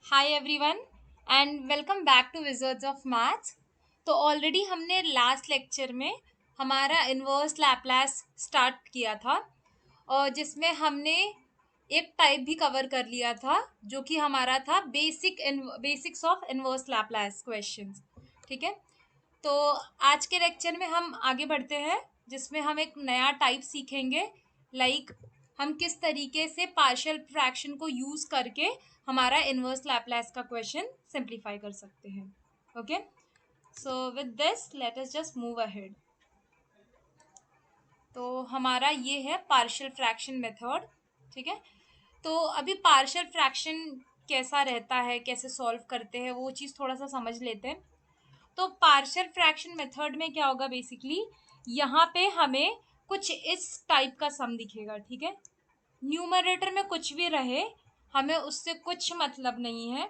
Hi everyone and welcome back to wizards of maths. तो already हमने last lecture में हमारा इन्वर्स लैप्लास स्टार्ट किया था और जिसमें हमने एक टाइप भी कवर कर लिया था जो कि हमारा था basics of inverse Laplace questions. ठीक है, तो आज के लेक्चर में हम आगे बढ़ते हैं जिसमें हम एक नया टाइप सीखेंगे। हम किस तरीके से पार्शियल फ्रैक्शन को यूज करके हमारा इनवर्स लैप्लास का क्वेश्चन सिंप्लीफाई कर सकते हैं। Okay, so with this let us just move ahead. तो हमारा ये है पार्शियल फ्रैक्शन मेथड। ठीक है, तो अभी पार्शियल फ्रैक्शन कैसा रहता है, कैसे सॉल्व करते हैं, वो चीज़ थोड़ा सा समझ लेते हैं। तो पार्शियल फ्रैक्शन मेथड में क्या होगा, बेसिकली यहाँ पे हमें कुछ इस टाइप का सम दिखेगा। ठीक है, न्यूमरेटर में कुछ भी रहे हमें उससे कुछ मतलब नहीं है,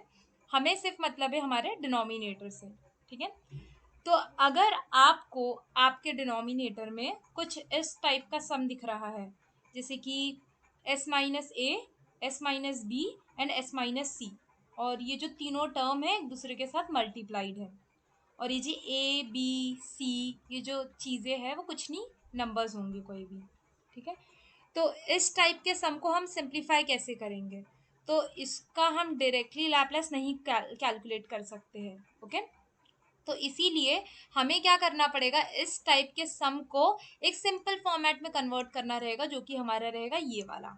हमें सिर्फ मतलब है हमारे डिनोमिनेटर से। ठीक है, तो अगर आपको आपके डिनोमिनेटर में कुछ इस टाइप का सम दिख रहा है, जैसे कि s minus A, S minus B and S minus C, और ये जो तीनों टर्म है एक दूसरे के साथ मल्टीप्लाइड है, और ये जी ए बी सी ये जो चीज़ें हैं वो कुछ नहीं नंबर्स होंगे कोई भी। ठीक है, तो इस टाइप के सम को हम सिंप्लीफाई कैसे करेंगे, तो इसका हम डायरेक्टली लैप्लास नहीं कैलकुलेट कर सकते हैं। ओके, तो इसीलिए हमें क्या करना पड़ेगा, इस टाइप के सम को एक सिंपल फॉर्मेट में कन्वर्ट करना रहेगा जो कि हमारा रहेगा ये वाला।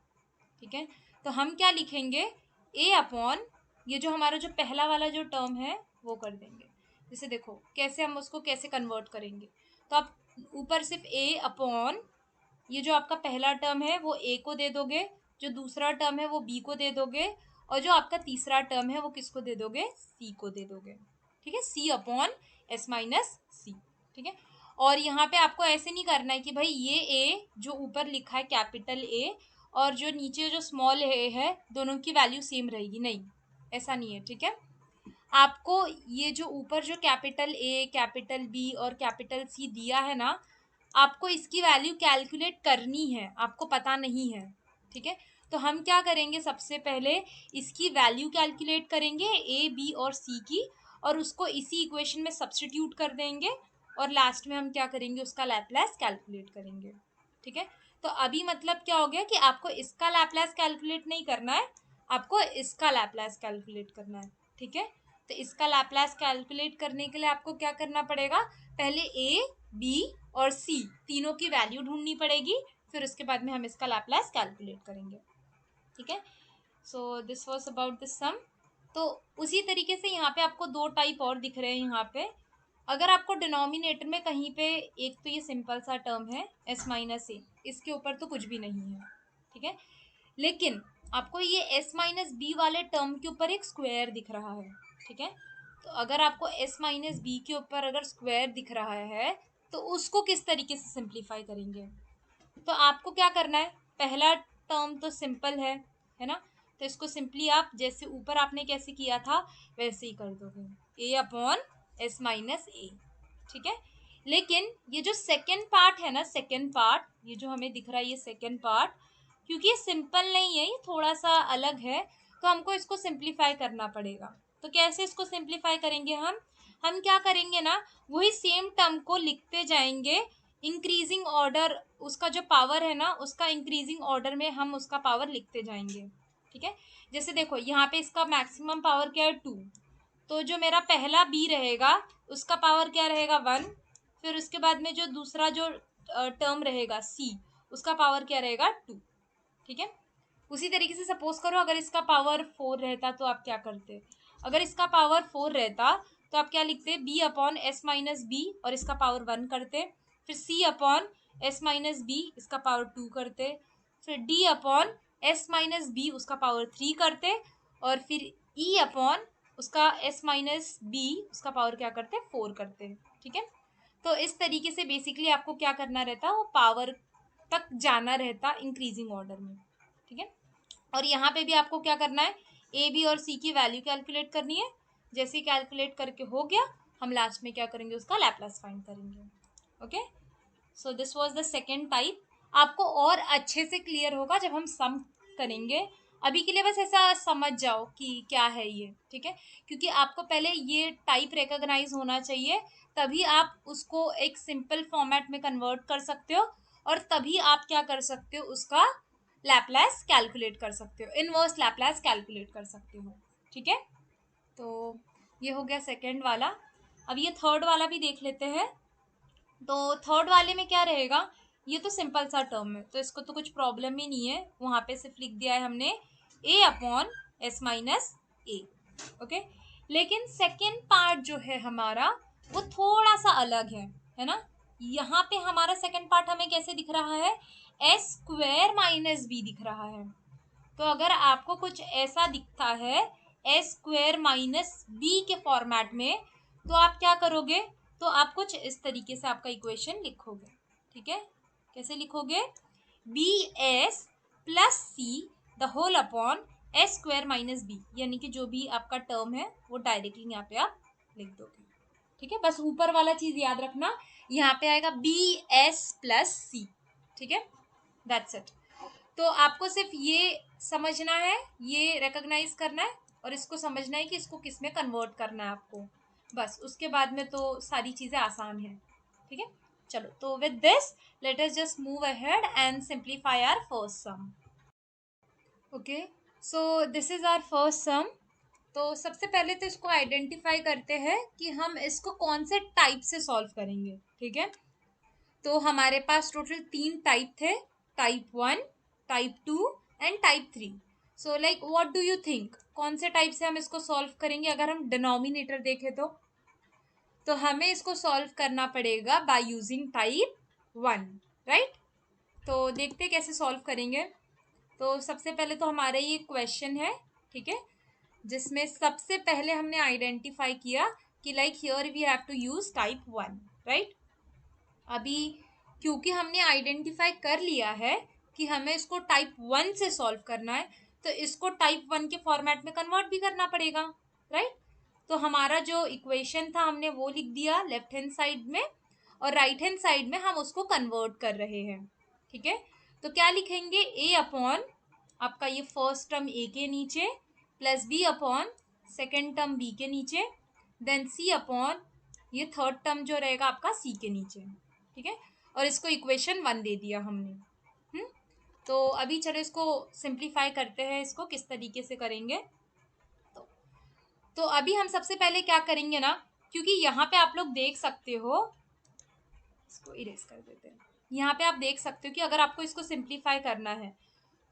ठीक है, तो हम क्या लिखेंगे, ए अपॉन ये जो हमारा जो पहला वाला जो टर्म है वो कर देंगे। जैसे देखो कैसे हम उसको कैसे कन्वर्ट करेंगे, तो आप ऊपर सिर्फ ए अपॉन ये जो आपका पहला टर्म है वो ए को दे दोगे, जो दूसरा टर्म है वो बी को दे दोगे, और जो आपका तीसरा टर्म है वो किसको दे दोगे, सी को दे दोगे। ठीक है, सी अपॉन एस माइनस सी। ठीक है, और यहाँ पे आपको ऐसे नहीं करना है कि भाई ये ए जो ऊपर लिखा है कैपिटल ए और जो नीचे जो स्मॉल ए है दोनों की वैल्यू सेम रहेगी, नहीं, ऐसा नहीं है। ठीक है, आपको ये जो ऊपर जो कैपिटल ए कैपिटल बी और कैपिटल सी दिया है ना, आपको इसकी वैल्यू कैलकुलेट करनी है, आपको पता नहीं है। ठीक है, तो हम क्या करेंगे, सबसे पहले इसकी वैल्यू कैलकुलेट करेंगे ए बी और सी की, और उसको इसी इक्वेशन में सब्स्टिट्यूट कर देंगे, और लास्ट में हम क्या करेंगे, उसका लैप्लास कैलकुलेट करेंगे। ठीक है, तो अभी मतलब क्या हो गया कि आपको इसका लैप्लास कैलकुलेट नहीं करना है, आपको इसका लैप्लास कैलकुलेट करना है। ठीक है, तो इसका लैप्लास कैलकुलेट करने के लिए आपको क्या करना पड़ेगा, पहले ए बी और सी तीनों की वैल्यू ढूंढनी पड़ेगी, फिर उसके बाद में हम इसका लैप्लास कैलकुलेट करेंगे। ठीक है, so this was about this sum. तो उसी तरीके से यहाँ पे आपको दो टाइप और दिख रहे हैं। यहाँ पे अगर आपको डिनोमिनेटर में कहीं पे एक तो ये सिंपल सा टर्म है एस माइनस ए, इसके ऊपर तो कुछ भी नहीं है। ठीक है, लेकिन आपको ये s माइनस बी वाले टर्म के ऊपर एक स्क्वायर दिख रहा है। ठीक है, तो अगर आपको s माइनस बी के ऊपर अगर स्क्वायर दिख रहा है तो उसको किस तरीके से सिंप्लीफाई करेंगे, तो आपको क्या करना है, पहला टर्म तो सिंपल है ना, तो इसको सिंपली आप जैसे ऊपर आपने कैसे किया था वैसे ही कर दोगे, ए अपॉन एस माइनस ए। ठीक है, लेकिन ये जो सेकेंड पार्ट है ना, सेकेंड पार्ट ये जो हमें दिख रहा है ये सेकेंड पार्ट, क्योंकि ये सिंपल नहीं है, ये थोड़ा सा अलग है, तो हमको इसको सिंप्लीफाई करना पड़ेगा। तो कैसे इसको सिंप्लीफाई करेंगे, हम क्या करेंगे ना, वही सेम टर्म को लिखते जाएंगे इंक्रीजिंग ऑर्डर, उसका जो पावर है ना उसका इंक्रीजिंग ऑर्डर में हम उसका पावर लिखते जाएंगे। ठीक है, जैसे देखो यहाँ पे इसका मैक्सिमम पावर क्या है, 2, तो जो मेरा पहला बी रहेगा उसका पावर क्या रहेगा, 1, फिर उसके बाद में जो दूसरा जो टर्म रहेगा सी, उसका पावर क्या रहेगा, 2। ठीक है, उसी तरीके से सपोज करो अगर इसका पावर 4 रहता तो आप क्या करते, अगर इसका पावर 4 रहता तो आप क्या लिखते, B upon S minus B और इसका पावर 1 करते, फिर C upon S minus B इसका पावर 2 करते, फिर D upon S minus B उसका पावर 3 करते, और फिर ई अपॉन उसका एस माइनस बी उसका पावर क्या करते, 4 करते। ठीक है, तो इस तरीके से बेसिकली आपको क्या करना रहता, वो पावर तक जाना रहता इंक्रीजिंग ऑर्डर में। ठीक है, और यहाँ पे भी आपको क्या करना है, ए बी और सी की वैल्यू कैलकुलेट करनी है, जैसे ही कैलकुलेट करके हो गया हम लास्ट में क्या करेंगे, उसका लैप्लास फाइंड करेंगे। Okay, so this was the second type. आपको और अच्छे से क्लियर होगा जब हम सम करेंगे, अभी के लिए बस ऐसा समझ जाओ कि क्या है ये, ठीक है, क्योंकि आपको पहले ये टाइप रिकॉग्नाइज होना चाहिए, तभी आप उसको एक सिंपल फॉर्मेट में कन्वर्ट कर सकते हो, और तभी आप क्या कर सकते हो, उसका लैपलेस कैलकुलेट कर सकते हो, इनवर्स लैपलेस कैलकुलेट कर सकते हो, ठीक है। तो ये हो गया सेकंड वाला। अब ये थर्ड वाला भी देख लेते हैं। तो थर्ड वाले में क्या रहेगा, ये तो सिंपल सा टर्म है, तो इसको तो कुछ प्रॉब्लम ही नहीं है, वहां पे सिर्फ लिख दिया है हमने a upon S minus A, okay. लेकिन सेकेंड पार्ट जो है हमारा वो थोड़ा सा अलग है ना। यहाँ पे हमारा सेकेंड पार्ट हमें कैसे दिख रहा है, एस स्क्वेयर माइनस बी दिख रहा है। तो अगर आपको कुछ ऐसा दिखता है एस स्क्वेयर माइनस बी के फॉर्मेट में, तो आप क्या करोगे, तो आप कुछ इस तरीके से आपका इक्वेशन लिखोगे, ठीक है। कैसे लिखोगे, B S plus C the whole upon S square minus B, यानी कि जो भी आपका टर्म है वो डायरेक्टली यहाँ पे आप लिख दोगे, ठीक है। बस ऊपर वाला चीज याद रखना, यहाँ पे आएगा बी एस प्लस सी, ठीक है, दैट्स इट। तो आपको सिर्फ ये समझना है, ये रिकॉग्नाइज करना है, और इसको समझना है कि इसको किस में कन्वर्ट करना है आपको, बस उसके बाद में तो सारी चीज़ें आसान है, ठीक है। चलो, तो with this let us just move ahead and simplify our first sum. Okay, so this is our first sum. तो सबसे पहले तो इसको आइडेंटिफाई करते हैं कि हम इसको कौन से टाइप से सॉल्व करेंगे, ठीक है। तो हमारे पास टोटल 3 टाइप थे, type 1, type 2 and type 3। So like what do you think, कौन से टाइप से हम इसको सॉल्व करेंगे। अगर हम डिनोमिनेटर देखें तो हमें इसको सॉल्व करना पड़ेगा बाय यूजिंग टाइप 1, राइट। तो देखते हैं कैसे सॉल्व करेंगे। तो सबसे पहले तो हमारा ये क्वेश्चन है, ठीक है, जिसमें सबसे पहले हमने आइडेंटिफाई किया कि like here we have to use type 1, right. अभी क्योंकि हमने आइडेंटिफाई कर लिया है कि हमें इसको टाइप 1 से सॉल्व करना है, तो इसको टाइप 1 के फॉर्मेट में कन्वर्ट भी करना पड़ेगा, राइट। तो हमारा जो इक्वेशन था हमने वो लिख दिया लेफ्ट हैंड साइड में, और राइट हैंड साइड में हम उसको कन्वर्ट कर रहे हैं, ठीक है। तो क्या लिखेंगे, ए अपॉन आपका ये फर्स्ट टर्म ए के नीचे, plus B upon second term B के नीचे, देन सी अपॉन ये थर्ड टर्म जो रहेगा आपका सी के नीचे, ठीक है। और इसको इक्वेशन 1 दे दिया हमने। तो अभी चलो इसको सिंप्लीफाई करते हैं, इसको किस तरीके से करेंगे। तो, तो अभी हम सबसे पहले क्या करेंगे ना, क्योंकि यहाँ पे आप लोग देख सकते हो, इसको इरेज कर देते हैं। यहाँ पे आप देख सकते हो कि अगर आपको इसको सिंप्लीफाई करना है,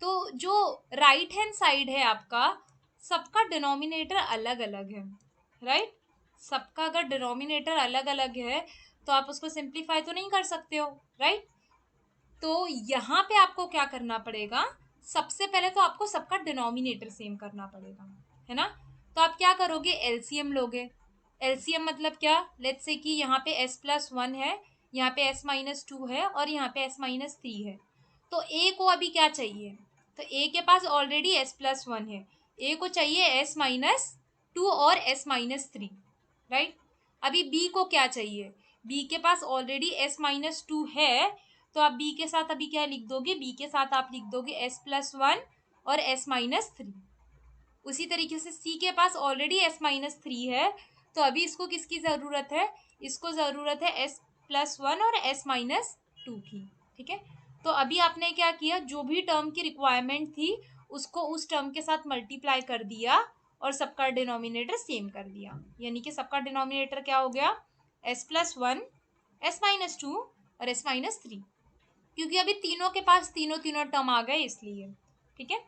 तो जो राइट हैंड साइड है आपका, सबका डिनोमिनेटर अलग अलग है, राइट। सबका अगर डिनोमिनेटर अलग अलग है तो आप उसको सिंप्लीफाई तो नहीं कर सकते हो, राइट। तो यहाँ पे आपको क्या करना पड़ेगा, सबसे पहले तो आपको सबका डिनोमिनेटर सेम करना पड़ेगा, है ना। तो आप क्या करोगे, एलसीएम लोगे। एलसीएम मतलब क्या, लेट्स से कि यहाँ पे s प्लस 1 है, यहाँ पे s माइनस 2 है, और यहाँ पे s माइनस 3 है। तो a को अभी क्या चाहिए, तो a के पास ऑलरेडी s प्लस 1 है, a को चाहिए s माइनस 2 और s माइनस 3, राइट। अभी b को क्या चाहिए, b के पास ऑलरेडी s माइनस 2 है, तो आप b के साथ अभी क्या लिख दोगे, b के साथ आप लिख दोगे s प्लस 1 और s माइनस 3। उसी तरीके से c के पास ऑलरेडी s माइनस 3 है, तो अभी इसको किसकी ज़रूरत है, इसको ज़रूरत है s प्लस 1 और s माइनस 2 की, ठीक है। तो अभी आपने क्या किया, जो भी टर्म की रिक्वायरमेंट थी उसको उस टर्म के साथ मल्टीप्लाई कर दिया और सबका डिनोमिनेटर सेम कर दिया, यानी कि सबका डिनोमिनेटर क्या हो गया, s प्लस 1, s माइनस 2 और s माइनस 3, क्योंकि अभी तीनों के पास तीनों तीनों टर्म आ गए इसलिए, ठीक है।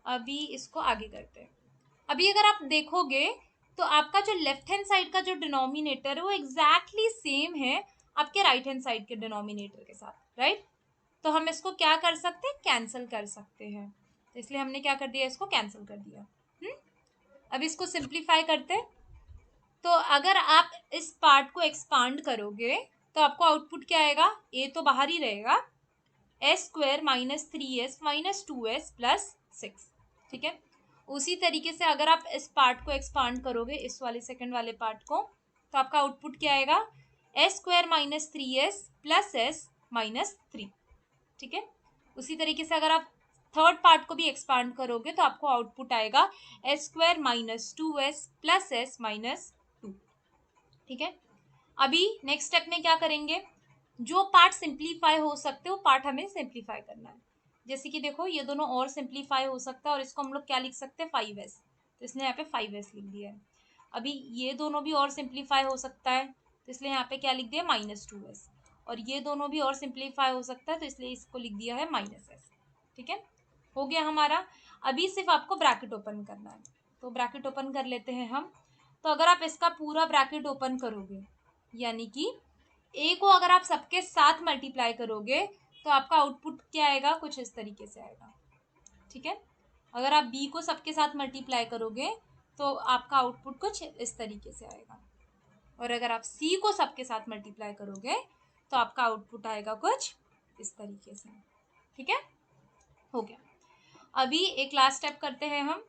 अभी इसको आगे करते हैं। अभी अगर आप देखोगे तो आपका जो लेफ्ट हैंड साइड का जो डिनोमिनेटर है वो एग्जैक्टली सेम है आपके राइट हैंड साइड के डिनोमिनेटर के साथ, राइट। तो हम इसको क्या कर सकते हैं, कैंसिल कर सकते हैं, तो इसलिए हमने क्या कर दिया, इसको कैंसिल कर दिया। अब इसको सिंप्लीफाई करते हैं। तो अगर आप इस पार्ट को एक्सपांड करोगे तो आपको आउटपुट क्या आएगा, ए तो बाहर ही रहेगा, S square minus 3s minus 2s plus 6, ठीक है। उसी तरीके से अगर आप इस पार्ट को एक्सपांड करोगे, इस वाले सेकंड वाले पार्ट को, तो आपका आउटपुट क्या आएगा, S square minus 3s plus s minus 3, ठीक है। उसी तरीके से अगर आप थर्ड पार्ट को भी एक्सपांड करोगे तो आपको आउटपुट आएगा S square minus 2s plus S minus 2। ठीक है, अभी नेक्स्ट स्टेप में क्या करेंगे, जो पार्ट सिंप्लीफाई हो सकते हो पार्ट हमें सिंप्लीफाई करना है। जैसे कि देखो ये दोनों और सिंप्लीफाई हो सकता है और इसको हम लोग क्या लिख सकते हैं 5s, तो इसने यहाँ पे 5s लिख दिया है। अभी ये दोनों भी और सिंप्लीफाई हो सकता है तो इसलिए यहाँ पे क्या लिख दिया -2s, और ये दोनों भी और सिंप्लीफाई हो सकता है तो इसलिए इसको लिख दिया है -s। ठीक है, हो गया हमारा। अभी सिर्फ आपको ब्रैकेट ओपन करना है, तो ब्रैकेट ओपन कर लेते हैं हम। तो अगर आप इसका पूरा ब्रैकेट ओपन करोगे, यानी कि ए को अगर आप सबके साथ मल्टीप्लाई करोगे तो आपका आउटपुट क्या आएगा, कुछ इस तरीके से आएगा। ठीक है, अगर आप बी को सबके साथ मल्टीप्लाई करोगे तो आपका आउटपुट कुछ इस तरीके से आएगा, और अगर आप सी को सबके साथ मल्टीप्लाई करोगे तो आपका आउटपुट आएगा कुछ इस तरीके से। ठीक है, हो गया। अभी एक लास्ट स्टेप करते हैं हम।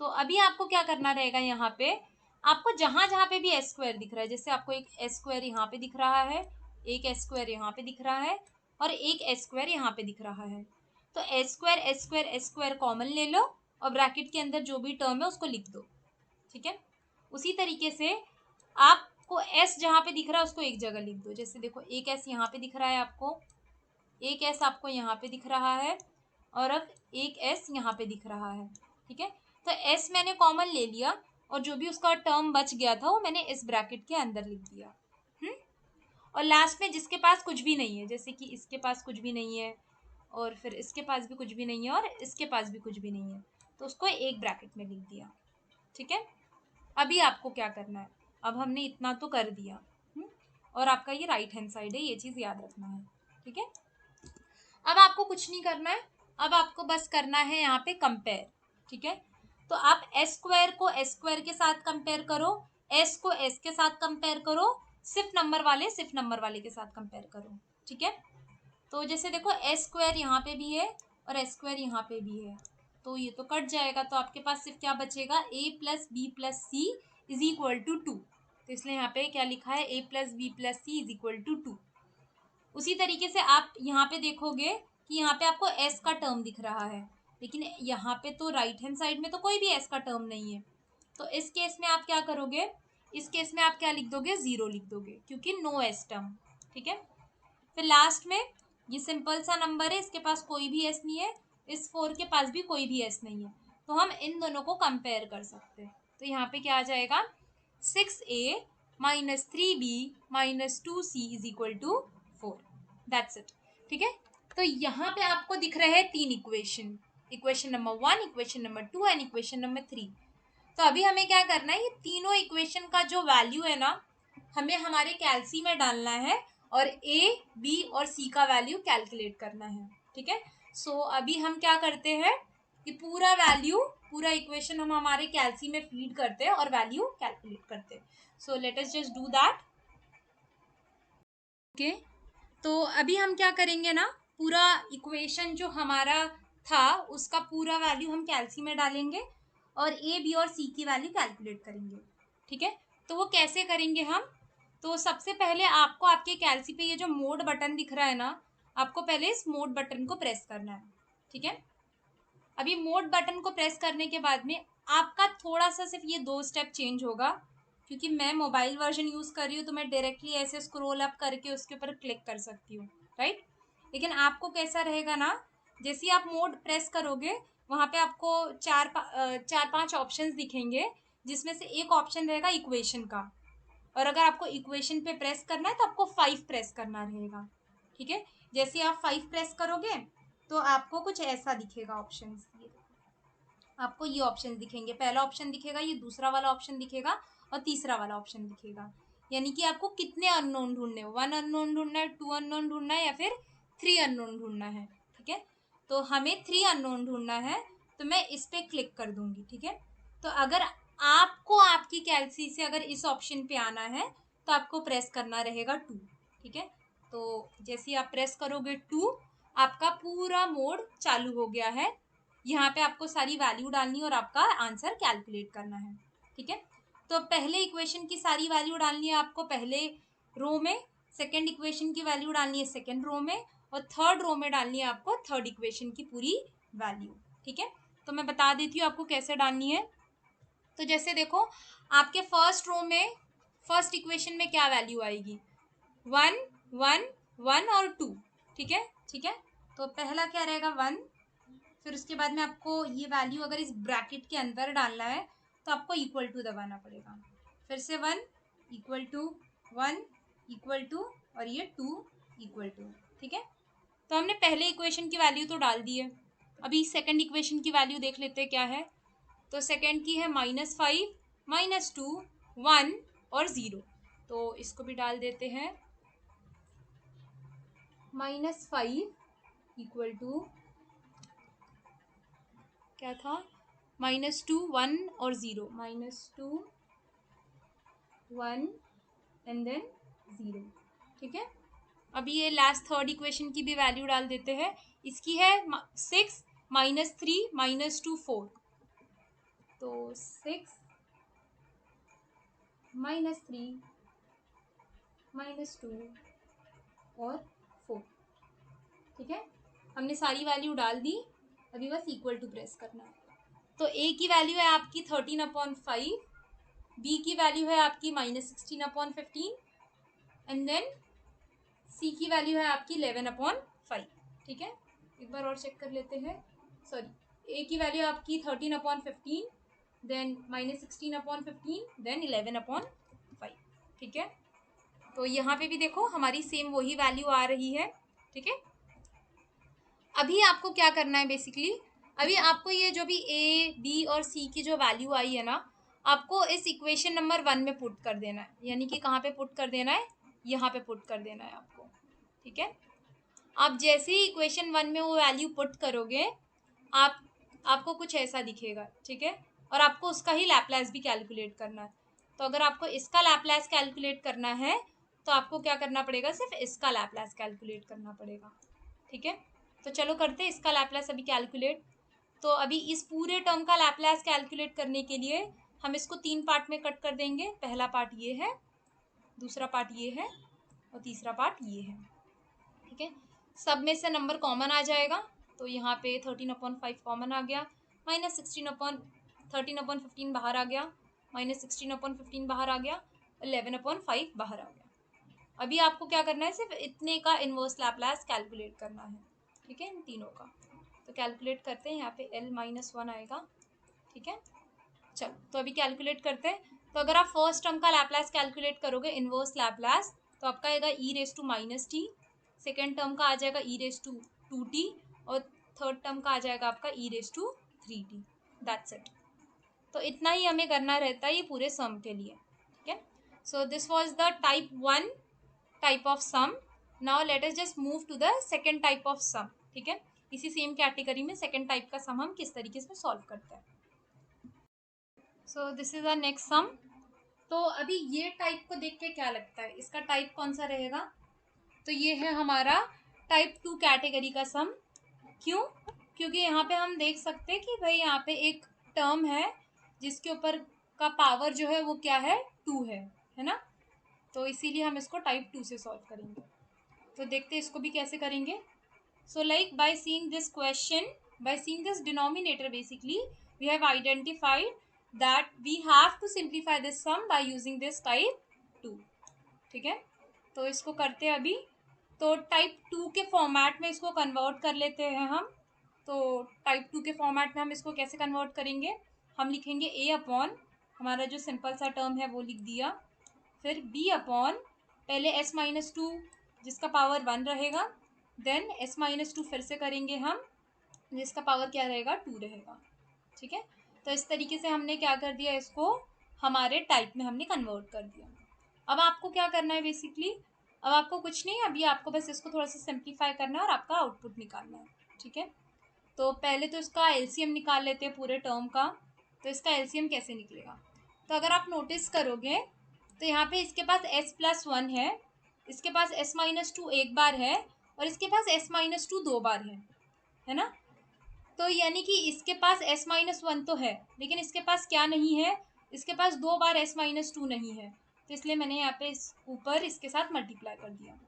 तो अभी आपको क्या करना रहेगा, यहाँ पे आपको जहां जहां पे भी एस स्क्वायर दिख रहा है, जैसे आपको एक एस स्क्वायर यहाँ पे दिख रहा है, एक एस स्क्वायर यहाँ पे दिख रहा है, और एक एस स्क्वायर यहाँ पे दिख रहा है, तो S square S square S square common ले लो और ब्रैकेट के अंदर जो भी टर्म है उसको लिख दो। ठीक है, उसी तरीके से आपको एस जहाँ पे दिख रहा है उसको एक जगह लिख दो। जैसे देखो एक एस यहाँ पे दिख रहा है आपको, एक एस आपको यहाँ पे दिख रहा है, और अब एक एस यहाँ पे दिख रहा है। ठीक है, तो एस मैंने कॉमन ले लिया और जो भी उसका टर्म बच गया था वो मैंने इस ब्रैकेट के अंदर लिख दिया। और लास्ट में जिसके पास कुछ भी नहीं है, जैसे कि इसके पास कुछ भी नहीं है, और फिर इसके पास भी कुछ भी नहीं है, और इसके पास भी कुछ भी नहीं है, तो उसको एक ब्रैकेट में लिख दिया। ठीक है, अभी आपको क्या करना है, अब हमने इतना तो कर दिया, और आपका ये राइट हैंड साइड है, ये चीज़ याद रखना है। ठीक है, अब आपको कुछ नहीं करना है, अब आपको बस करना है यहाँ पे कंपेयर। ठीक है, तो आप एस स्क्वायर को एस स्क्वायर के साथ कंपेयर करो, एस को एस के साथ कंपेयर करो, सिर्फ नंबर वाले के साथ कंपेयर करो। ठीक है, तो जैसे देखो एस स्क्वायर यहाँ पे भी है और एस स्क्वायर यहाँ पे भी है, तो ये तो कट जाएगा, तो आपके पास सिर्फ क्या बचेगा, A plus B plus C is equal to 2। तो इसलिए यहाँ पे क्या लिखा है, A plus B plus C is equal to 2। उसी तरीके से आप यहाँ पे देखोगे कि यहाँ पे आपको एस का टर्म दिख रहा है, लेकिन यहाँ पे तो राइट हैंड साइड में तो कोई भी एस का टर्म नहीं है, तो इस केस में आप क्या करोगे, इस केस में आप क्या लिख दोगे, 0 लिख दोगे, क्योंकि नो एस टर्म। ठीक है, फिर लास्ट में ये सिंपल सा नंबर है, इसके पास कोई भी एस नहीं है, इस 4 के पास भी कोई भी एस नहीं है, तो हम इन दोनों को कंपेयर कर सकते हैं। तो यहाँ पे क्या आ जाएगा, 6a minus 3b minus 2c is equal to 4। That's it. ठीक है, तो यहाँ पे आपको दिख रहे हैं 3 equation, equation number 1, equation number 2 and equation number 3। तो अभी हमें क्या करना है, ये तीनों इक्वेशन का जो वैल्यू है ना, हमें हमारे कैलसी में डालना है और ए बी और सी का वैल्यू कैलकुलेट करना है। ठीक है, सो अभी हम क्या करते हैं कि पूरा वैल्यू, पूरा इक्वेशन हम हमारे कैलसी में फीड करते हैं और वैल्यू कैलकुलेट करते हैं। So let us just do that. Okay, तो अभी हम क्या करेंगे ना, पूरा इक्वेशन जो हमारा था उसका पूरा वैल्यू हम कैलसी में डालेंगे और ए बी और सी की वैल्यू कैलकुलेट करेंगे। ठीक है, तो वो कैसे करेंगे हम, तो सबसे पहले आपको आपके कैलसी पे ये जो मोड बटन दिख रहा है ना, आपको पहले इस मोड बटन को प्रेस करना है। ठीक है, अभी मोड बटन को प्रेस करने के बाद में आपका थोड़ा सा सिर्फ ये 2 स्टेप चेंज होगा, क्योंकि मैं मोबाइल वर्जन यूज़ कर रही हूँ तो मैं डायरेक्टली ऐसे स्क्रॉल अप करके उसके ऊपर क्लिक कर सकती हूँ, राइट। लेकिन आपको कैसा रहेगा ना, जैसे ही आप मोड प्रेस करोगे वहाँ पे आपको 4-5 ऑप्शंस दिखेंगे, जिसमें से एक ऑप्शन रहेगा इक्वेशन का, और अगर आपको इक्वेशन पे प्रेस करना है तो आपको 5 प्रेस करना रहेगा। ठीक है, जैसे आप 5 प्रेस करोगे तो आपको कुछ ऐसा दिखेगा ऑप्शन, आपको ये ऑप्शन दिखेंगे, पहला ऑप्शन दिखेगा, ये दूसरा वाला ऑप्शन दिखेगा और तीसरा वाला ऑप्शन दिखेगा। यानी कि आपको कितने अननोन ढूंढने, 1 अननोन ढूंढना है, 2 अननोन ढूंढना है, या फिर 3 अननोन ढूंढना है। ठीक है, तो हमें 3 अननोन ढूंढना है, तो मैं इस पर क्लिक कर दूंगी। ठीक है, तो अगर आपको आपकी कैलसी से अगर इस ऑप्शन पे आना है तो आपको प्रेस करना रहेगा 2। ठीक है, तो जैसे आप प्रेस करोगे 2, आपका पूरा मोड चालू हो गया है। यहाँ पे आपको सारी वैल्यू डालनी है और आपका आंसर कैलकुलेट करना है। ठीक है, तो पहले इक्वेशन की सारी वैल्यू डालनी है आपको पहले रो में, सेकंड इक्वेशन की वैल्यू डालनी है सेकंड रो में, और थर्ड रो में डालनी है आपको थर्ड इक्वेशन की पूरी वैल्यू। ठीक है, तो मैं बता देती हूँ आपको कैसे डालनी है। तो जैसे देखो आपके फर्स्ट रो में फर्स्ट इक्वेशन में क्या वैल्यू आएगी, 1 1 1 और 2। ठीक है, ठीक है, तो पहला क्या रहेगा 1, फिर उसके बाद में आपको ये वैल्यू अगर इस ब्रैकेट के अंदर डालना है तो आपको इक्वल टू दबाना पड़ेगा, फिर से 1 इक्वल टू 1 इक्वल टू और ये 2 इक्वल टू। ठीक है, तो हमने पहले इक्वेशन की वैल्यू तो डाल दी है। अभी सेकंड इक्वेशन की वैल्यू देख लेते हैं क्या है। तो सेकंड की है -5 -2 1 और 0, तो इसको भी डाल देते हैं। -5 इक्वल टू क्या था, -2 1 और 0, -2 1 एंड देन 0। ठीक है, अभी ये लास्ट थर्ड इक्वेशन की भी वैल्यू डाल देते हैं। इसकी है 6 -3 -2 4, तो 6 -3 -2 और 4। ठीक है, हमने सारी वैल्यू डाल दी, अभी बस इक्वल टू प्रेस करना है। तो ए की वैल्यू है आपकी 13/5, बी की वैल्यू है आपकी -16/15 एंड देन सी की वैल्यू है आपकी 11/5। ठीक है, एक बार और चेक कर लेते हैं। सॉरी, ए की वैल्यू आपकी 13/15, देन -16/15, देन 11/5। ठीक है, तो यहाँ पे भी देखो हमारी सेम वही वैल्यू आ रही है। ठीक है, अभी आपको क्या करना है बेसिकली, अभी आपको ये जो भी ए बी और सी की जो वैल्यू आई है ना, आपको इस इक्वेशन नंबर 1 में पुट कर देना है, यानी कि कहाँ पे पुट कर देना है, यहाँ पे पुट कर देना है आपको। ठीक है, आप जैसे ही इक्वेशन 1 में वो वैल्यू पुट करोगे आपको कुछ ऐसा दिखेगा। ठीक है, और आपको उसका ही लैप्लास भी कैलकुलेट करना है। तो अगर आपको इसका लैप्लास कैलकुलेट करना है तो आपको क्या करना पड़ेगा, सिर्फ इसका लैप्लास कैलकुलेट करना पड़ेगा। ठीक है, तो चलो करते हैं इसका लैप्लास अभी कैलकुलेट। तो अभी इस पूरे टर्म का लैप्लास कैलकुलेट करने के लिए हम इसको 3 पार्ट में कट कर देंगे। पहला पार्ट ये है, दूसरा पार्ट ये है और तीसरा पार्ट ये है। ठीक है, सब में से नंबर कॉमन आ जाएगा, तो यहाँ पे 13/5 कॉमन आ गया, -13/15 बाहर आ गया, -16/15 बाहर आ गया, 11/5 बाहर आ गया। अभी आपको क्या करना है, सिर्फ इतने का इनवर्स लैप्लास कैलकुलेट करना है। ठीक है, इन तीनों का तो कैलकुलेट करते हैं। यहाँ पे L-1 आएगा। ठीक है, चलो तो अभी कैलकुलेट करते हैं। तो अगर आप फर्स्ट टर्म का लैप्लास कैलकुलेट करोगे इनवर्स लैप्लास, तो आपका आएगा e⁻⁻t, सेकेंड टर्म का आ जाएगा e⁻²t और थर्ड टर्म का आ जाएगा आपका e⁻3t। That's it. तो इतना ही हमें करना रहता है ये पूरे सम के लिए। ठीक है, so this was the type 1 type of sum. Now let us just move to the second type of sum. ठीक है, इसी सेम कैटेगरी में सेकेंड टाइप का सम हम किस तरीके से सॉल्व करते हैं। So this is the next sum. तो अभी ये टाइप को देख के क्या लगता है, इसका टाइप कौन सा रहेगा, तो ये है हमारा टाइप 2 कैटेगरी का सम। क्यों, क्योंकि यहाँ पे हम देख सकते हैं कि भाई यहाँ पे एक टर्म है जिसके ऊपर का पावर जो है वो क्या है, 2 है ना, तो इसीलिए हम इसको टाइप 2 से सॉल्व करेंगे। तो देखते हैं इसको भी कैसे करेंगे। So like by seeing this question, by seeing this denominator, basically we have identified that we have to simplify this sum by using this type 2। ठीक है, तो इसको करते हैं अभी। तो टाइप 2 के फॉर्मेट में इसको कन्वर्ट कर लेते हैं हम। तो टाइप 2 के फॉर्मेट में हम इसको कैसे कन्वर्ट करेंगे, हम लिखेंगे a अपॉन हमारा जो सिंपल सा टर्म है वो लिख दिया, फिर b अपॉन पहले s-2 जिसका पावर 1 रहेगा, देन s-2 फिर से करेंगे हम जिसका पावर क्या रहेगा, 2 रहेगा। ठीक है, तो इस तरीके से हमने क्या कर दिया, इसको हमारे टाइप में हमने कन्वर्ट कर दिया। अब आपको क्या करना है बेसिकली, अब आपको कुछ नहीं, अभी आपको बस इसको थोड़ा सा सिंप्लीफाई करना है और आपका आउटपुट निकालना है। ठीक है, तो पहले तो इसका एलसीएम निकाल लेते हैं पूरे टर्म का। तो इसका एलसीएम कैसे निकलेगा, तो अगर आप नोटिस करोगे तो यहाँ पे इसके पास s+1 है, इसके पास s-2 एक बार है और इसके पास s-2 दो बार है ना। तो यानी कि इसके पास s-1 तो है, लेकिन इसके पास क्या नहीं है, इसके पास दो बार s-2 नहीं है, तो इसलिए मैंने यहाँ पे इस ऊपर इसके साथ मल्टीप्लाई कर दिया।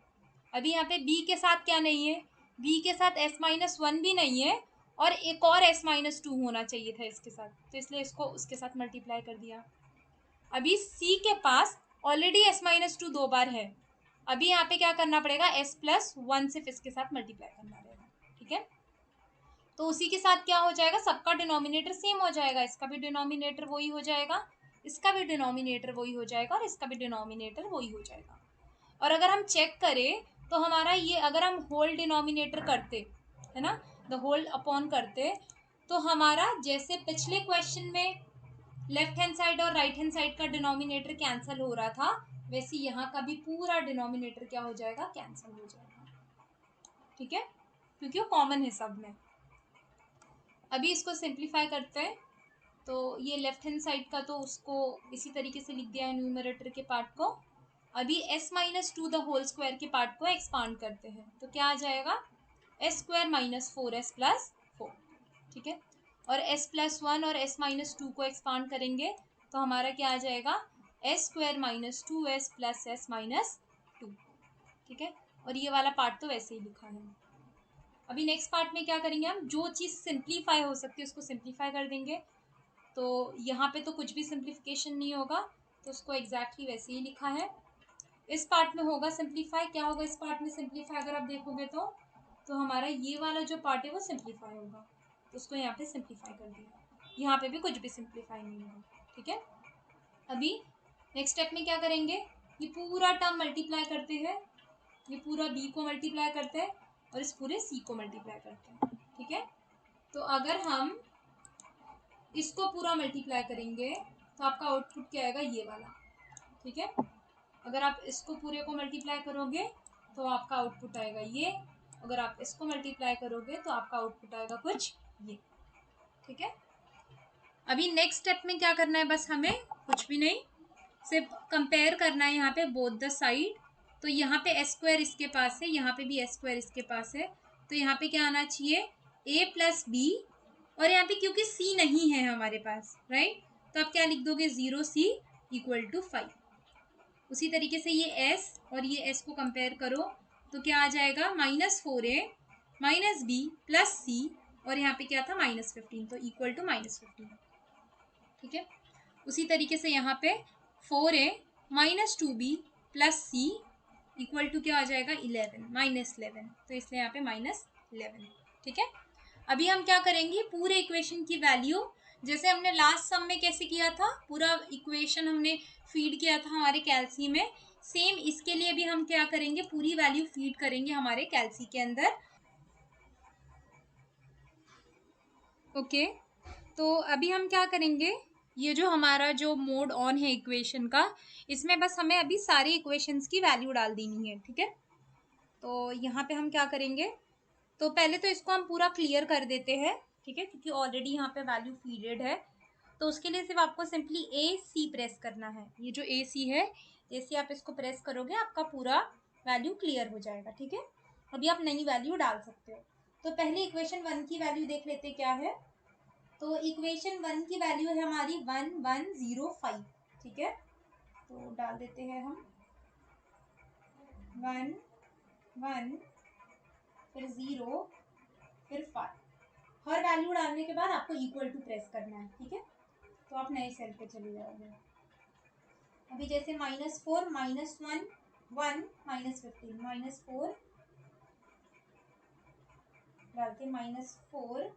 अभी यहाँ पे b के साथ क्या नहीं है, b के साथ s-1 भी नहीं है और एक और s माइनस 2 होना चाहिए था इसके साथ, तो इसलिए इसको उसके साथ मल्टीप्लाई कर दिया। अभी c के पास ऑलरेडी s माइनस 2 2 बार है, अभी यहाँ पे क्या करना पड़ेगा, s प्लस 1 सिर्फ इसके साथ मल्टीप्लाई करना पड़ेगा, ठीक है। तो उसी के साथ क्या हो जाएगा, सबका डिनोमिनेटर सेम हो जाएगा, इसका भी डिनोमिनेटर वही हो जाएगा, इसका भी डिनोमिनेटर वही हो जाएगा, और इसका भी डिनोमिनेटर वही हो जाएगा। और अगर हम चेक करें तो हमारा ये, अगर हम होल डिनोमिनेटर करते है ना, द होल अपॉन करते, तो हमारा जैसे पिछले क्वेश्चन में लेफ्ट हैंड साइड और राइट हैंड साइड का डिनोमिनेटर कैंसिल हो रहा था, वैसे यहाँ का भी पूरा डिनोमिनेटर क्या हो जाएगा, कैंसिल हो जाएगा, ठीक है, क्योंकि वो कॉमन है सब में। अभी इसको सिंप्लीफाई करते हैं, तो ये लेफ्ट हैंड साइड का तो उसको इसी तरीके से लिख दिया है न्यूमरेटर के पार्ट को। अभी s minus 2 the whole square के पार्ट को एक्सपांड करते हैं, तो क्या आ जाएगा, s square minus 4s plus 4, ठीक है। और s प्लस 1 और s माइनस 2 को एक्सपांड करेंगे तो हमारा क्या आ जाएगा, s square minus 2s plus s minus 2, ठीक है। और ये वाला पार्ट तो वैसे ही लिखा है। अभी नेक्स्ट पार्ट में क्या करेंगे, हम जो चीज़ सिंप्लीफाई हो सकती है उसको सिंप्लीफाई कर देंगे। तो यहाँ पे तो कुछ भी सिंप्लीफिकेशन नहीं होगा, तो उसको एग्जैक्टली वैसे ही लिखा है। इस पार्ट में होगा सिंप्लीफाई, क्या होगा इस पार्ट में सिंप्लीफाई, अगर आप देखोगे तो हमारा ये वाला जो पार्ट है वो सिंप्लीफाई होगा, तो उसको यहाँ पे सिंप्लीफाई कर दिया, यहाँ पे भी कुछ भी सिंप्लीफाई नहीं होगा, ठीक है। अभी नेक्स्ट स्टेप में क्या करेंगे, ये पूरा टर्म मल्टीप्लाई करते हैं, ये पूरा b को मल्टीप्लाई करते हैं और इस पूरे c को मल्टीप्लाई करते हैं, ठीक है। तो अगर हम इसको पूरा मल्टीप्लाई करेंगे तो आपका आउटपुट क्या आएगा, ये वाला, ठीक है। अगर आप इसको पूरे को मल्टीप्लाई करोगे तो आपका आउटपुट आएगा ये, अगर आप इसको मल्टीप्लाई करोगे तो आपका आउटपुट आएगा कुछ ये, ठीक है। अभी नेक्स्ट स्टेप में क्या करना है, बस हमें कुछ भी नहीं, सिर्फ कंपेयर करना है यहाँ पे बोथ द साइड। तो यहाँ पे s स्क्वायर इसके पास है, यहाँ पे भी s स्क्वायर इसके पास है, तो यहाँ पे क्या आना चाहिए, a प्लस बी, और यहाँ पे क्योंकि c नहीं है हमारे पास, राइट, तो आप क्या लिख दोगे, 0c इक्वल टू 5। उसी तरीके से ये s और ये s को कंपेयर करो तो क्या आ जाएगा, -4a माइनस बी प्लस सी, और यहाँ पे क्या था, -15, तो इक्वल टू -15, ठीक है। उसी तरीके से यहाँ पे 4a minus 2b plus C equal to क्या आ जाएगा, 11, तो इसलिए यहाँ पे -11, ठीक है। अभी हम क्या करेंगे, पूरे इक्वेशन की वैल्यू, जैसे हमने लास्ट सम में कैसे किया था, पूरा इक्वेशन हमने फीड किया था हमारे कैल्सी में, सेम इसके लिए भी हम क्या करेंगे, पूरी वैल्यू फीड करेंगे हमारे कैल्सी के अंदर, ओके। तो अभी हम क्या करेंगे, ये जो हमारा जो मोड ऑन है इक्वेशन का, इसमें बस हमें अभी सारी इक्वेशंस की वैल्यू डाल देनी है, ठीक है। तो यहाँ पे हम क्या करेंगे, तो पहले तो इसको हम पूरा क्लियर कर देते हैं, ठीक है, क्योंकि ऑलरेडी यहाँ पे वैल्यू फीडेड है। तो उसके लिए सिर्फ आपको सिंपली ए सी प्रेस करना है, ये जो ए सी है, ए सी आप इसको प्रेस करोगे आपका पूरा वैल्यू क्लियर हो जाएगा, ठीक है। अभी आप नई वैल्यू डाल सकते हो। तो पहले इक्वेशन 1 की वैल्यू देख लेते क्या है। तो इक्वेशन 1 की वैल्यू है हमारी 1105, ठीक है। तो डाल देते हैं हम 1 1 फिर 0 फिर 5। हर वैल्यू डालने के बाद आपको इक्वल टू प्रेस करना है, ठीक है। तो आप नए सेल पे चले जाओगे। अभी जैसे -4 -1 1 -15 -4 डालते, -4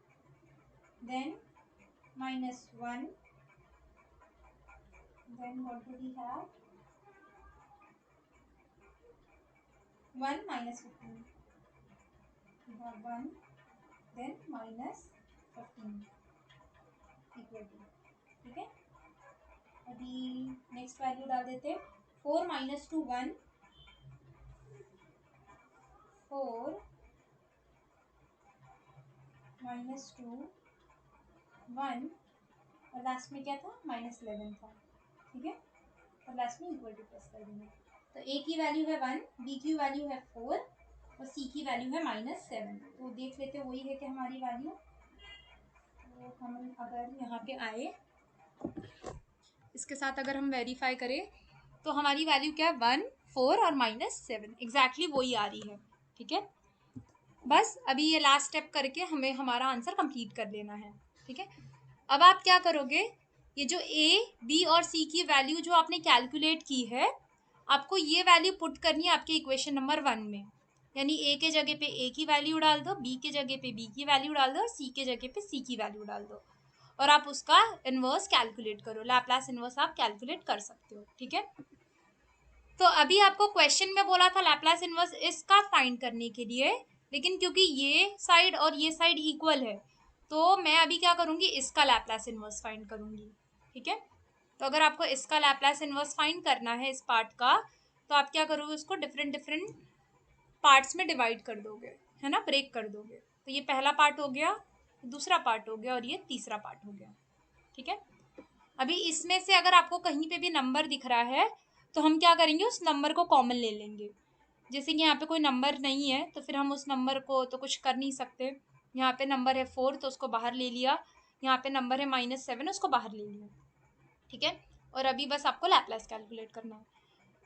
then -1 then what do we have, 1 -15, we have 1 then -15 equal to, ठीक है। अभी नेक्स्ट वैल्यू डाल देते, 4 -2 1 4 -2 1 और लास्ट में क्या था, -11 था, ठीक है। और लास्ट में इक्वल टू प्रेस कर देंगे। तो ए की वैल्यू है 1, बी की वैल्यू है 4 और सी की वैल्यू है -7। तो देख लेते वही है कि हमारी वैल्यू। तो हम अगर यहाँ पे आए, इसके साथ अगर हम वेरीफाई करें तो हमारी वैल्यू क्या है, 1 4 और -7, एग्जैक्टली वही आ रही है, ठीक है। बस अभी ये लास्ट स्टेप करके हमें हमारा आंसर कंप्लीट कर लेना है, ठीक है। अब आप क्या करोगे, ये जो ए बी और सी की वैल्यू जो आपने कैलकुलेट की है, आपको ये वैल्यू पुट करनी है आपके इक्वेशन नंबर 1 में। यानी ए के जगह पे ए की वैल्यू डाल दो, बी के जगह पे बी की वैल्यू डाल दो और सी के जगह पे सी की वैल्यू डाल दो, और आप उसका इन्वर्स कैलकुलेट करो, लैप्लास इन्वर्स आप कैलकुलेट कर सकते हो, ठीक है। तो अभी आपको क्वेश्चन में बोला था लैप्लास इन्वर्स इसका फाइंड करने के लिए, लेकिन क्योंकि ये साइड और ये साइड इक्वल है, तो मैं अभी क्या करूंगी, इसका लैप्लास इन्वर्स फाइंड करूंगी, ठीक है। तो अगर आपको इसका लैप्लास इन्वर्स फाइंड करना है इस पार्ट का, तो आप क्या करोगे, उसको डिफरेंट डिफरेंट पार्ट्स में डिवाइड कर दोगे, है ना, ब्रेक कर दोगे। तो ये पहला पार्ट हो गया, दूसरा पार्ट हो गया और ये तीसरा पार्ट हो गया, ठीक है। अभी इसमें से अगर आपको कहीं पे भी नंबर दिख रहा है, तो हम क्या करेंगे, उस नंबर को कॉमन ले लेंगे। जैसे कि यहाँ पे कोई नंबर नहीं है, तो फिर हम उस नंबर को तो कुछ कर नहीं सकते। यहाँ पे नंबर है 4, तो उसको बाहर ले लिया। यहाँ पे नंबर है -7, उसको बाहर ले लिया, ठीक है। और अभी बस आपको लैप्लास कैलकुलेट करना है।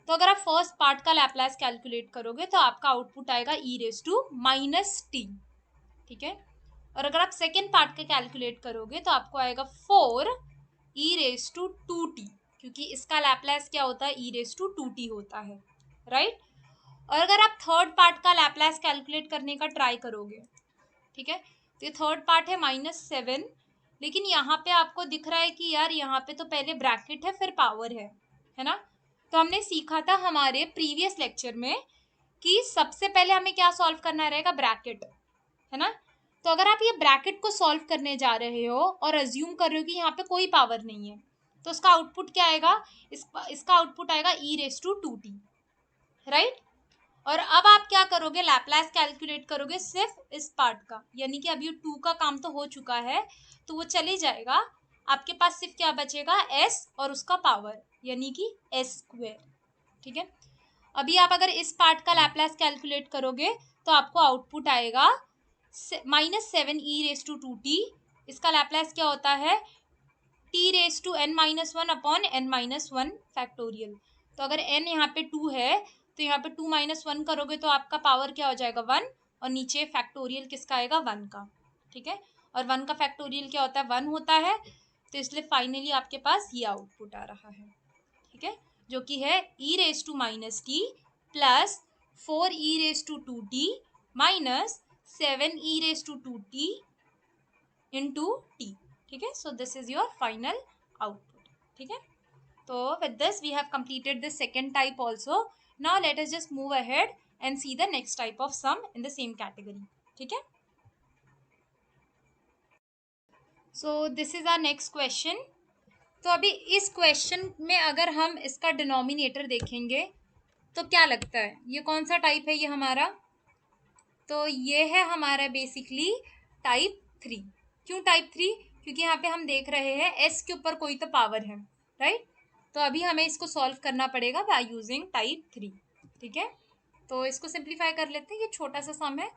तो अगर आप फर्स्ट पार्ट का लैप्लास कैलकुलेट करोगे, तो आपका आउटपुट आएगा e⁻t, ठीक है। और अगर आप सेकेंड पार्ट का कैलकुलेट करोगे, तो आपको आएगा 4e⁻2t, क्योंकि इसका लैप्लास क्या होता है, e⁻2t होता है, राइट। और अगर आप थर्ड पार्ट का लैप्लास कैलकुलेट करने का ट्राई करोगे, ठीक है, तो ये थर्ड पार्ट है -7, लेकिन यहाँ पे आपको दिख रहा है कि यार यहाँ पे तो पहले ब्रैकेट है फिर पावर है ना। तो हमने सीखा था हमारे प्रीवियस लेक्चर में कि सबसे पहले हमें क्या सॉल्व करना रहेगा, ब्रैकेट, है ना। तो अगर आप ये ब्रैकेट को सॉल्व करने जा रहे हो और अज्यूम कर रहे हो कि यहाँ पे कोई पावर नहीं है, तो उसका आउटपुट क्या आएगा, इसका आउटपुट आएगा e⁻2t, राइट। और अब आप क्या करोगे, लैप्लास कैलकुलेट करोगे सिर्फ इस पार्ट का, यानी कि अभी 2 का काम तो हो चुका है, तो वो चले जाएगा। आपके पास सिर्फ क्या बचेगा, s और उसका पावर, यानी कि s², ठीक है। अभी आप अगर इस पार्ट का लैप्लास कैलकुलेट करोगे, तो आपको आउटपुट आएगा -7e⁻2t। इसका लैप्लास क्या होता है, t⁻n−1 अपॉन n−1 फैक्टोरियल। तो अगर n यहाँ पे 2 है, तो यहाँ पे 2 - 1 करोगे तो आपका पावर क्या हो जाएगा, 1, और नीचे फैक्टोरियल किसका आएगा, 1 का, ठीक है। और 1 का फैक्टोरियल क्या होता है, 1 होता है। तो इसलिए फाइनली आपके पास ये आउटपुट आ रहा है, ठीक है, जो कि है e⁻t plus 4e⁻2t minus 7e⁻2t into t, ठीक है। So this is your final output, ठीक है। तो with this we have completed the second type also. Now let us just move ahead and see the next type of sum in the same category, ठीक है। So this is our next question. तो अभी इस question में अगर हम इसका denominator देखेंगे, तो क्या लगता है ये कौन सा टाइप है, ये हमारा, तो ये है हमारा बेसिकली टाइप 3। क्यों टाइप 3, क्योंकि यहाँ पे हम देख रहे हैं एस के ऊपर कोई तो पावर है, राइट। तो अभी हमें इसको सॉल्व करना पड़ेगा बाय यूजिंग टाइप 3, ठीक है। तो इसको सिंप्लीफाई कर लेते हैं, ये छोटा सा सम है।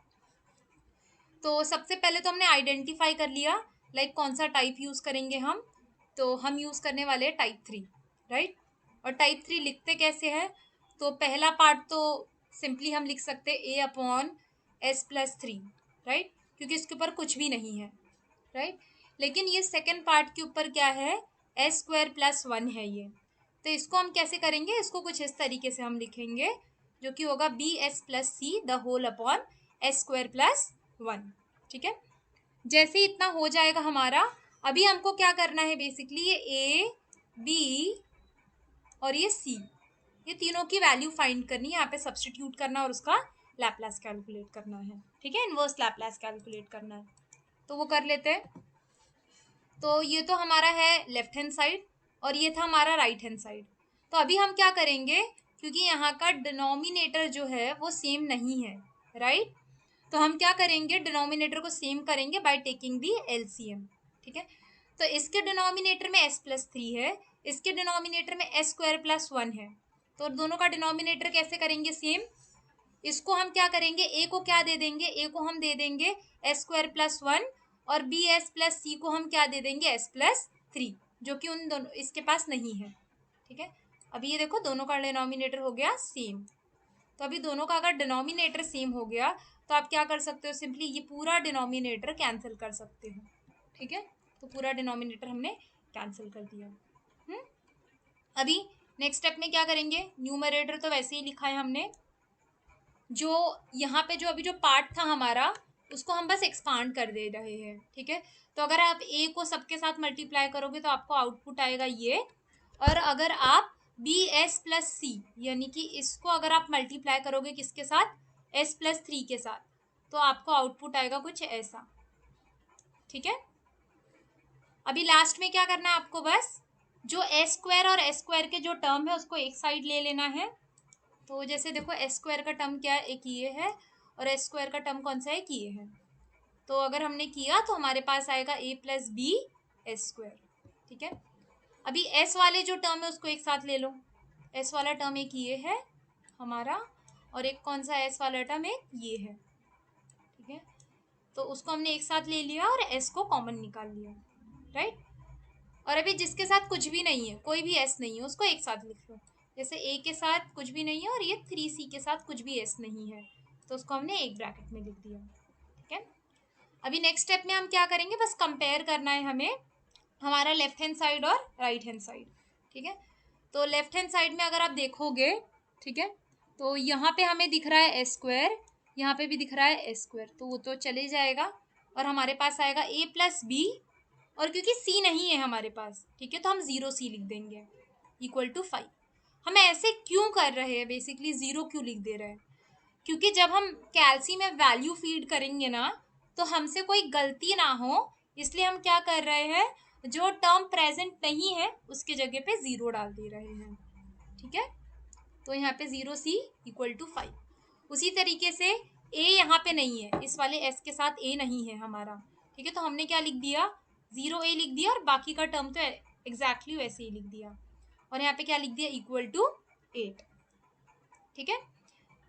तो सबसे पहले तो हमने आइडेंटिफाई कर लिया लाइक कौन सा टाइप यूज करेंगे हम, तो हम यूज करने वाले हैं टाइप 3, राइट। और टाइप 3 लिखते कैसे हैं, तो पहला पार्ट तो सिंपली हम लिख सकते हैं a/s+3, राइट, क्योंकि इसके ऊपर कुछ भी नहीं है, राइट। लेकिन ये सेकेंड पार्ट के ऊपर क्या है, s² + 1 है ये। तो इसको हम कैसे करेंगे, इसको कुछ इस तरीके से हम लिखेंगे, जो कि होगा bs+c²+s²+1, ठीक है। जैसे इतना हो जाएगा हमारा, अभी हमको क्या करना है, बेसिकली ये a, b और ये c, ये तीनों की वैल्यू फाइंड करनी है, यहाँ पे सब्स्टिट्यूट करना और उसका लैप्लास कैलकुलेट करना है, ठीक है, इनवर्स लैप्लास कैलकुलेट करना है। तो वो कर लेते हैं। तो ये तो हमारा है लेफ्ट हैंड साइड और ये था हमारा राइट हैंड साइड। तो अभी हम क्या करेंगे, क्योंकि यहाँ का डिनोमिनेटर जो है वो सेम नहीं है, राइट। तो हम क्या करेंगे, डिनोमिनेटर को सेम करेंगे बाय टेकिंग दी एलसीएम, ठीक है। तो इसके डिनोमिनेटर में s+3 है, इसके डिनोमिनेटर में s²+1 है। तो दोनों का डिनोमिनेटर कैसे करेंगे, सेम। इसको हम क्या करेंगे, ए को क्या दे देंगे, ए को हम दे देंगे s²+1 और bs+c को हम क्या दे देंगे, s+3, जो कि उन दोनों इसके पास नहीं है, ठीक है। अभी ये देखो दोनों का डिनोमिनेटर हो गया सेम। तो अभी दोनों का अगर डिनोमिनेटर सेम हो गया तो आप क्या कर सकते हो, सिंपली ये पूरा डिनोमिनेटर कैंसिल कर सकते हो। ठीक है, तो पूरा डिनोमिनेटर हमने कैंसिल कर दिया। अभी नेक्स्ट स्टेप में क्या करेंगे, न्यूमरेटर तो वैसे ही लिखा है हमने, जो यहाँ पे जो अभी जो पार्ट था हमारा उसको हम बस एक्सपांड कर दे रहे हैं। ठीक है, तो अगर आप ए को सबके साथ मल्टीप्लाई करोगे तो आपको आउटपुट आएगा ये, और अगर आप बी एस प्लस सी यानी कि इसको अगर आप मल्टीप्लाई करोगे किसके साथ, एस प्लस 3 के साथ, तो आपको आउटपुट आएगा कुछ ऐसा। ठीक है, अभी लास्ट में क्या करना है आपको, बस जो एस स्क्वायर और एस स्क्वायर के जो टर्म है उसको एक साइड ले लेना है। तो जैसे देखो एस स्क्वायर का टर्म क्या है, एक ये है, और एस स्क्वायर का टर्म कौन सा है, एक ये है। तो अगर हमने किया तो हमारे पास आएगा ए प्लस बी एस स्क्वायर। ठीक है, अभी एस वाले जो टर्म है उसको एक साथ ले लो। एस वाला टर्म एक ये है हमारा, और एक कौन सा एस वाला टर्म एक ये है। ठीक है, तो उसको हमने एक साथ ले लिया और एस को कॉमन निकाल लिया, राइट। और अभी जिसके साथ कुछ भी नहीं है, कोई भी एस नहीं है, उसको एक साथ लिख लो। जैसे ए के साथ कुछ भी नहीं है और ये 3C के साथ कुछ भी एस नहीं है, तो उसको हमने एक ब्रैकेट में लिख दिया। ठीक है, अभी नेक्स्ट स्टेप में हम क्या करेंगे, बस कंपेयर करना है हमें हमारा लेफ्ट हैंड साइड और राइट हैंड साइड। ठीक है, तो लेफ्ट हैंड साइड में अगर आप देखोगे, ठीक है, तो यहाँ पे हमें दिख रहा है एस स्क्वायर, यहाँ पे भी दिख रहा है एस स्क्वायर, तो वो तो चले जाएगा और हमारे पास आएगा ए प्लस बी, और क्योंकि सी नहीं है हमारे पास, ठीक है, तो हम 0C लिख देंगे इक्वल टू 5। हम ऐसे क्यों कर रहे हैं, बेसिकली 0 क्यों लिख दे रहे हैं, क्योंकि जब हम कैल्सी में वैल्यू फीड करेंगे ना तो हमसे कोई गलती ना हो, इसलिए हम क्या कर रहे हैं, जो टर्म प्रेजेंट नहीं है उसके जगह पे 0 डाल दे रहे हैं। ठीक है, तो यहाँ पे 0C इक्वल टू 5। उसी तरीके से ए यहाँ पे नहीं है, इस वाले एस के साथ ए नहीं है हमारा। ठीक है, तो हमने क्या लिख दिया, 0A लिख दिया, और बाकी का टर्म तो एग्जैक्टली वैसे ही लिख दिया, और यहाँ पे क्या लिख दिया, इक्वल टू 8। ठीक है,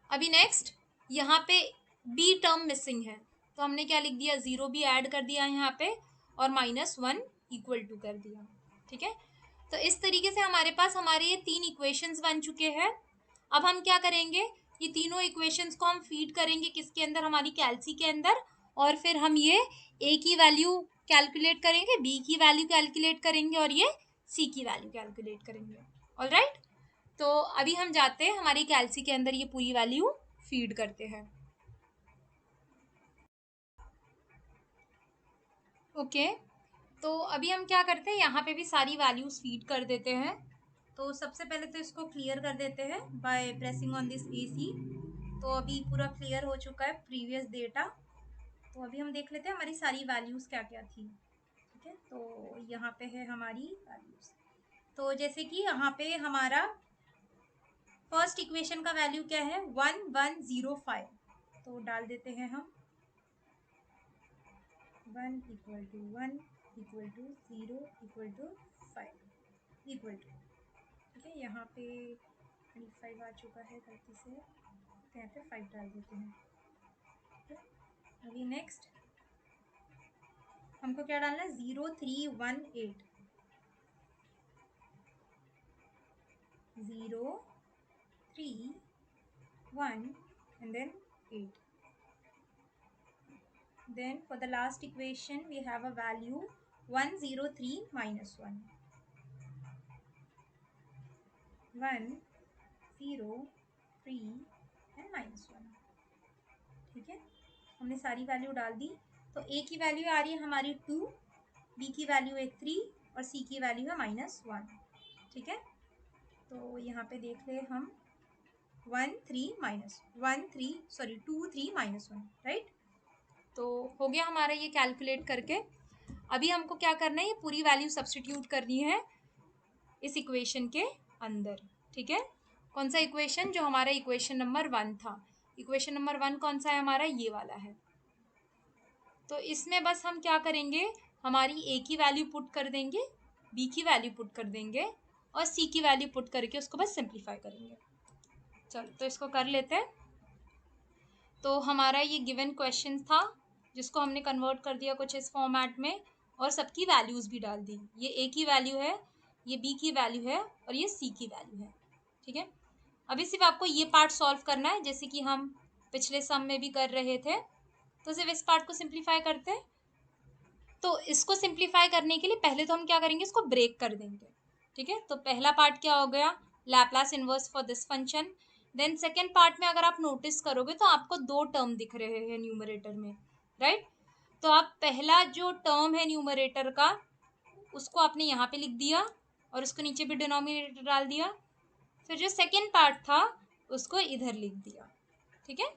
अभी नेक्स्ट यहाँ पे बी टर्म मिसिंग है, तो हमने क्या लिख दिया, 0B ऐड कर दिया यहाँ पे, और -1 इक्वल टू कर दिया। ठीक है, तो इस तरीके से हमारे पास हमारे ये 3 इक्वेशंस बन चुके हैं। अब हम क्या करेंगे, ये तीनों इक्वेशंस को हम फीड करेंगे किसके अंदर, हमारी कैल्सी के अंदर, और फिर हम ये ए की वैल्यू कैलकुलेट करेंगे, बी की वैल्यू कैलकुलेट करेंगे, और ये सी की वैल्यू कैलकुलेट करेंगे। ऑलराइट, तो अभी हम जाते हैं हमारी कैल्सी के अंदर ये पूरी वैल्यू फीड करते हैं। ओके, तो अभी हम क्या करते हैं, यहाँ पे भी सारी वैल्यूज फीड कर देते हैं। तो सबसे पहले तो इसको क्लियर कर देते हैं by pressing on this AC। तो अभी पूरा क्लियर हो चुका है प्रीवियस डेटा। तो अभी हम देख लेते हैं हमारी सारी वैल्यूज क्या क्या थी। ठीक है, तो यहाँ पे है हमारी वैल्यूज। तो जैसे कि यहाँ पे हमारा फर्स्ट इक्वेशन का वैल्यू क्या है, 1105, तो डाल देते हैं हम 1 equal to 1 equal to 0 equal to 5 equal to. ठीक है, यहाँ पे 25 आ चुका है गलती से, तो यहाँ पे 5 डाल देते हैं। ठीक है, अभी नेक्स्ट हमको क्या डालना है, 0318 0 3 1 and then 8. Then for the last equation we have a value 103 minus 1 1 0 3 and -1। ठीक है, हमने सारी वैल्यू डाल दी। तो ए की वैल्यू आ रही है हमारी 2, बी की वैल्यू है 3, और सी की वैल्यू है -1। ठीक है, तो यहाँ पे देख ले हम 2 3 -1, राइट। तो हो गया हमारा ये कैलकुलेट करके। अभी हमको क्या करना है, ये पूरी वैल्यू सब्स्टिट्यूट करनी है इस इक्वेशन के अंदर। ठीक है, कौन सा इक्वेशन, जो हमारा इक्वेशन नंबर 1 था। इक्वेशन नंबर 1 कौन सा है हमारा, ये वाला है। तो इसमें बस हम क्या करेंगे, हमारी ए की वैल्यू पुट कर देंगे, बी की वैल्यू पुट कर देंगे, और सी की वैल्यू पुट करके उसको बस सिंप्लीफाई करेंगे। चलो तो इसको कर लेते हैं। तो हमारा ये गिवन क्वेश्चन था जिसको हमने कन्वर्ट कर दिया कुछ इस फॉर्मेट में, और सबकी वैल्यूज भी डाल दी। ये ए की वैल्यू है, ये बी की वैल्यू है, और ये सी की वैल्यू है। ठीक है, अभी सिर्फ आपको ये पार्ट सॉल्व करना है, जैसे कि हम पिछले सम में भी कर रहे थे। तो सिर्फ इस पार्ट को सिंप्लीफाई करते हैं। तो इसको सिंप्लीफाई करने के लिए पहले तो हम क्या करेंगे, इसको ब्रेक कर देंगे। ठीक है, तो पहला पार्ट क्या हो गया, Laplace inverse for this function. Then second part में अगर आप नोटिस करोगे तो आपको दो टर्म दिख रहे हैं न्यूमरेटर में, राइट। तो आप पहला जो टर्म है न्यूमरेटर का, उसको आपने यहाँ पे लिख दिया और उसको नीचे भी डिनोमिनेटर डाल दिया। फिर जो सेकेंड पार्ट था उसको इधर लिख दिया। ठीक है,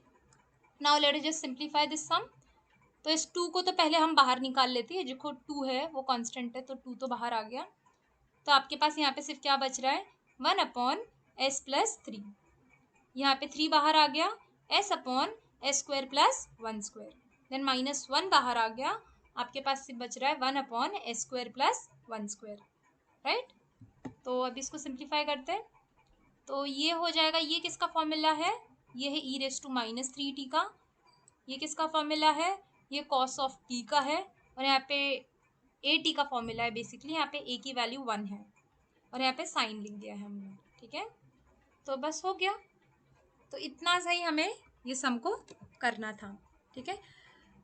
now let us just simplify this sum. तो इस 2 को तो पहले हम बाहर निकाल लेते हैं, जो 2 है वो कांस्टेंट है, तो 2 तो बाहर आ गया। तो आपके पास यहाँ पे सिर्फ क्या बच रहा है, 1/s+3। यहाँ पे 3 बाहर आ गया, s/s²+1²। देन -1 बाहर आ गया, आपके पास सिर्फ बच रहा है 1/s²+1², राइट। तो अब इसको सिंप्लीफाई करते हैं। तो ये हो जाएगा, ये किसका फॉर्मूला है, ये है e⁻³ का। ये किसका फॉर्मूला है, ये cos ऑफ t का है। और यहाँ पे at का फॉर्मूला है, बेसिकली यहाँ पे a की वैल्यू 1 है और यहाँ पे साइन लिख दिया है हमने। ठीक है, तो बस हो गया। तो इतना सही हमें ये सम को करना था। ठीक है,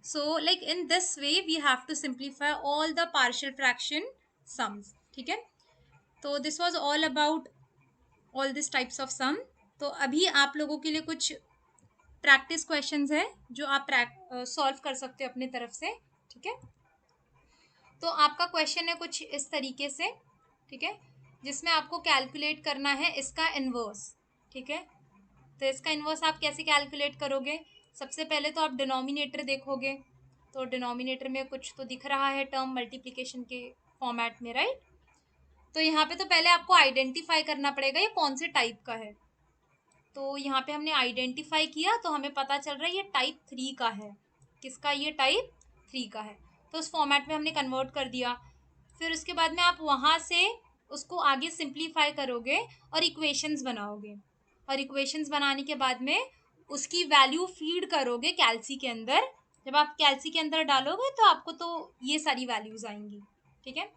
so like in this way we have to simplify all the partial fraction sums. ठीक है, तो this was all about all this types of sum. तो अभी आप लोगों के लिए कुछ प्रैक्टिस क्वेश्चंस है जो आप सॉल्व कर सकते हो अपने तरफ से। ठीक है, तो आपका क्वेश्चन है कुछ इस तरीके से। ठीक है, जिसमें आपको कैलकुलेट करना है इसका इन्वर्स। ठीक है, तो इसका इन्वर्स आप कैसे कैलकुलेट करोगे, सबसे पहले तो आप डिनोमिनेटर देखोगे। तो डिनोमिनेटर में कुछ तो दिख रहा है टर्म मल्टीप्लिकेशन के फॉर्मेट में, राइट। तो यहाँ पे तो पहले आपको आइडेंटिफाई करना पड़ेगा ये कौन से टाइप का है। तो यहाँ पे हमने आइडेंटिफाई किया तो हमें पता चल रहा है ये टाइप 3 का है। किसका, ये टाइप 3 का है। तो उस फॉर्मेट में हमने कन्वर्ट कर दिया। फिर उसके बाद में आप वहाँ से उसको आगे सिंप्लीफाई करोगे और इक्वेशंस बनाओगे। और इक्वेशंस बनाने के बाद में उसकी वैल्यू फीड करोगे कैल्सी के अंदर। जब आप कैल्सी के अंदर डालोगे तो आपको तो ये सारी वैल्यूज आएंगी। ठीक है,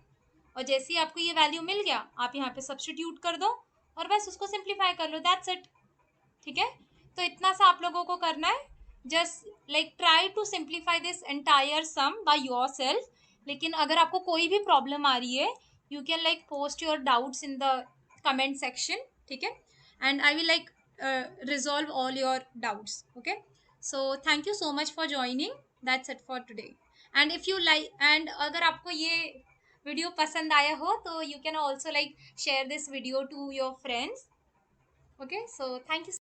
और जैसे ही आपको ये वैल्यू मिल गया, आप यहाँ पे सब्स्टिट्यूट कर दो और बस उसको सिंप्लीफाई कर लो, दैट्स इट। ठीक है, तो इतना सा आप लोगों को करना है। Just like try to simplify this entire sum by yourself. लेकिन अगर आपको कोई भी प्रॉब्लम आ रही है, you can like post your doubts in the comment section. ठीक है, and I will like resolve all your doubts. Okay, so thank you so much for joining, that's it for today. And if you like, and अगर आपको ये video पसंद आया हो तो you can also like share this video to your friends. Okay, so thank you.